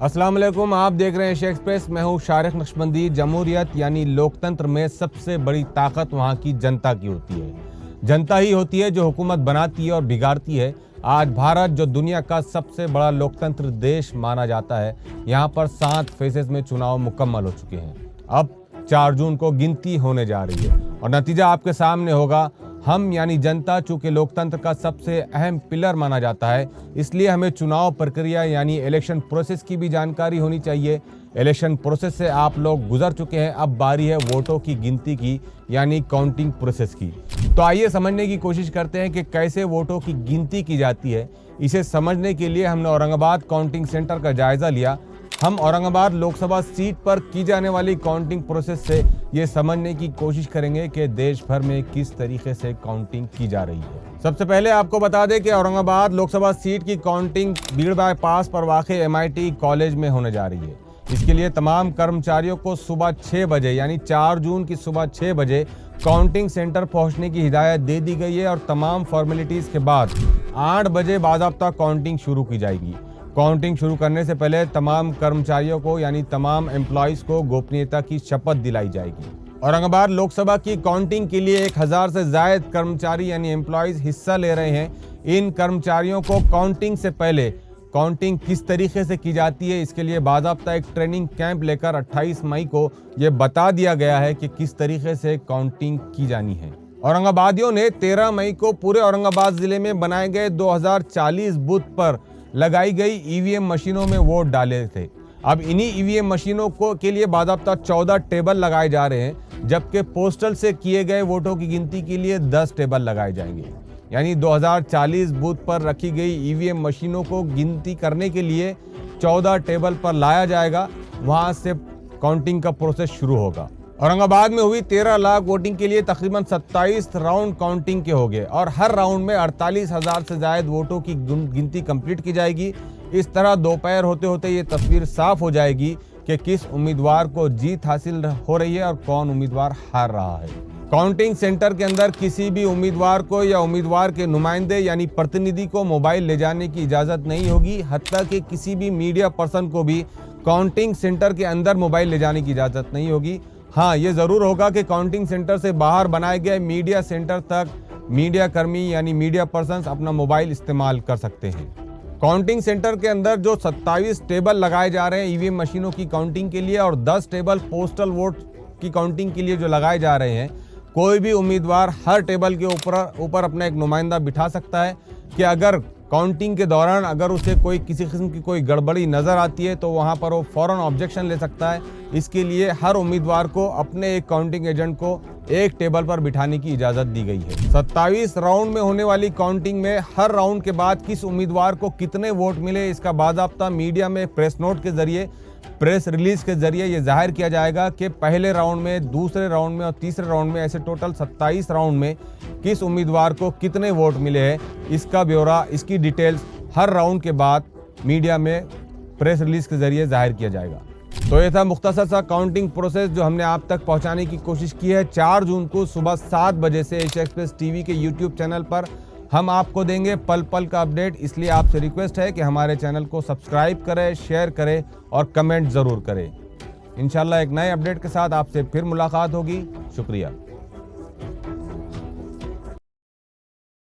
अस्सलाम वालेकुम, आप देख रहे हैं एशिया एक्सप्रेस। मैं हूं शारिक नक्शबंदी। जमहूरियत यानी लोकतंत्र में सबसे बड़ी ताकत वहां की जनता की होती है। जनता ही होती है जो हुकूमत बनाती है और बिगाड़ती है। आज भारत जो दुनिया का सबसे बड़ा लोकतंत्र देश माना जाता है, यहाँ पर 7 फेजेस में चुनाव मुकम्मल हो चुके हैं। अब 4 जून को गिनती होने जा रही है और नतीजा आपके सामने होगा। हम यानी जनता चूंकि लोकतंत्र का सबसे अहम पिलर माना जाता है, इसलिए हमें चुनाव प्रक्रिया यानी इलेक्शन प्रोसेस की भी जानकारी होनी चाहिए। इलेक्शन प्रोसेस से आप लोग गुजर चुके हैं, अब बारी है वोटों की गिनती की यानी काउंटिंग प्रोसेस की। तो आइए समझने की कोशिश करते हैं कि कैसे वोटों की गिनती की जाती है। इसे समझने के लिए हमने औरंगाबाद काउंटिंग सेंटर का जायजा लिया। हम औरंगाबाद लोकसभा सीट पर की जाने वाली काउंटिंग प्रोसेस से ये समझने की कोशिश करेंगे कि देश भर में किस तरीके से काउंटिंग की जा रही है। सबसे पहले आपको बता दें कि औरंगाबाद लोकसभा सीट की काउंटिंग भीड़ बाईपास पर वाक़े MIT कॉलेज में होने जा रही है। इसके लिए तमाम कर्मचारियों को सुबह 6 बजे यानी 4 जून की सुबह 6 बजे काउंटिंग सेंटर पहुंचने की हिदायत दे दी गई है और तमाम फॉर्मेलिटीज़ के बाद 8 बजे बाज़ाब्ता काउंटिंग शुरू की जाएगी। काउंटिंग शुरू करने से पहले तमाम कर्मचारियों को यानी तमाम एम्प्लॉइज को गोपनीयता की शपथ दिलाई जाएगी। औरंगाबाद लोकसभा की काउंटिंग के लिए 1000 से ज़ायद कर्मचारी यानी एम्प्लॉइज हिस्सा ले रहे हैं। इन कर्मचारियों को काउंटिंग से पहले काउंटिंग किस तरीके से की जाती है, इसके लिए बाज़ाब्ता एक ट्रेनिंग कैंप लेकर 28 मई को ये बता दिया गया है कि किस तरीके से काउंटिंग की जानी है। औरंगाबादियों ने 13 मई को पूरे औरंगाबाद जिले में बनाए गए 2040 बूथ पर लगाई गई EVM मशीनों में वोट डाले थे। अब इन्हीं EVM मशीनों को के लिए बाज़ाब्ता 14 टेबल लगाए जा रहे हैं, जबकि पोस्टल से किए गए वोटों की गिनती के लिए 10 टेबल लगाए जाएंगे। यानी 2040 बूथ पर रखी गई EVM मशीनों को गिनती करने के लिए 14 टेबल पर लाया जाएगा। वहां से काउंटिंग का प्रोसेस शुरू होगा। औरंगाबाद में हुई 13 लाख वोटिंग के लिए तकरीबन 27 राउंड काउंटिंग के हो गए और हर राउंड में 48,000 से ज़ायद वोटों की गिनती कंप्लीट की जाएगी। इस तरह दोपहर होते होते ये तस्वीर साफ हो जाएगी कि किस उम्मीदवार को जीत हासिल हो रही है और कौन उम्मीदवार हार रहा है। काउंटिंग सेंटर के अंदर किसी भी उम्मीदवार को या उम्मीदवार के नुमाइंदे यानी प्रतिनिधि को मोबाइल ले जाने की इजाज़त नहीं होगी। हत्ता कि किसी भी मीडिया पर्सन को भी काउंटिंग सेंटर के अंदर मोबाइल ले जाने की इजाज़त नहीं होगी। हाँ, ये ज़रूर होगा कि काउंटिंग सेंटर से बाहर बनाए गए मीडिया सेंटर तक मीडिया कर्मी यानी मीडिया पर्सन्स अपना मोबाइल इस्तेमाल कर सकते हैं। काउंटिंग सेंटर के अंदर जो 27 टेबल लगाए जा रहे हैं EVM मशीनों की काउंटिंग के लिए और 10 टेबल पोस्टल वोट की काउंटिंग के लिए जो लगाए जा रहे हैं, कोई भी उम्मीदवार हर टेबल के ऊपर अपना एक नुमाइंदा बिठा सकता है कि अगर काउंटिंग के दौरान अगर उसे कोई किसी किस्म की कोई गड़बड़ी नज़र आती है तो वहां पर वो फ़ौरन ऑब्जेक्शन ले सकता है। इसके लिए हर उम्मीदवार को अपने एक काउंटिंग एजेंट को एक टेबल पर बिठाने की इजाज़त दी गई है। 27 राउंड में होने वाली काउंटिंग में हर राउंड के बाद किस उम्मीदवार को कितने वोट मिले, इसका बाज़ाब्ता मीडिया में प्रेस नोट के ज़रिए, प्रेस रिलीज के जरिए ये जाहिर किया जाएगा कि पहले राउंड में, दूसरे राउंड में और तीसरे राउंड में ऐसे टोटल 27 राउंड में किस उम्मीदवार को कितने वोट मिले हैं। इसका ब्यौरा, इसकी डिटेल्स हर राउंड के बाद मीडिया में प्रेस रिलीज के जरिए जाहिर किया जाएगा। तो ये था मुख्तसर सा काउंटिंग प्रोसेस जो हमने आप तक पहुंचाने की कोशिश की है। 4 जून को सुबह 7 बजे से एशिया एक्सप्रेस TV के YouTube चैनल पर हम आपको देंगे पल पल का अपडेट। इसलिए आपसे रिक्वेस्ट है कि हमारे चैनल को सब्सक्राइब करें, शेयर करें और कमेंट ज़रूर करें। इंशाल्लाह एक नए अपडेट के साथ आपसे फिर मुलाकात होगी। शुक्रिया।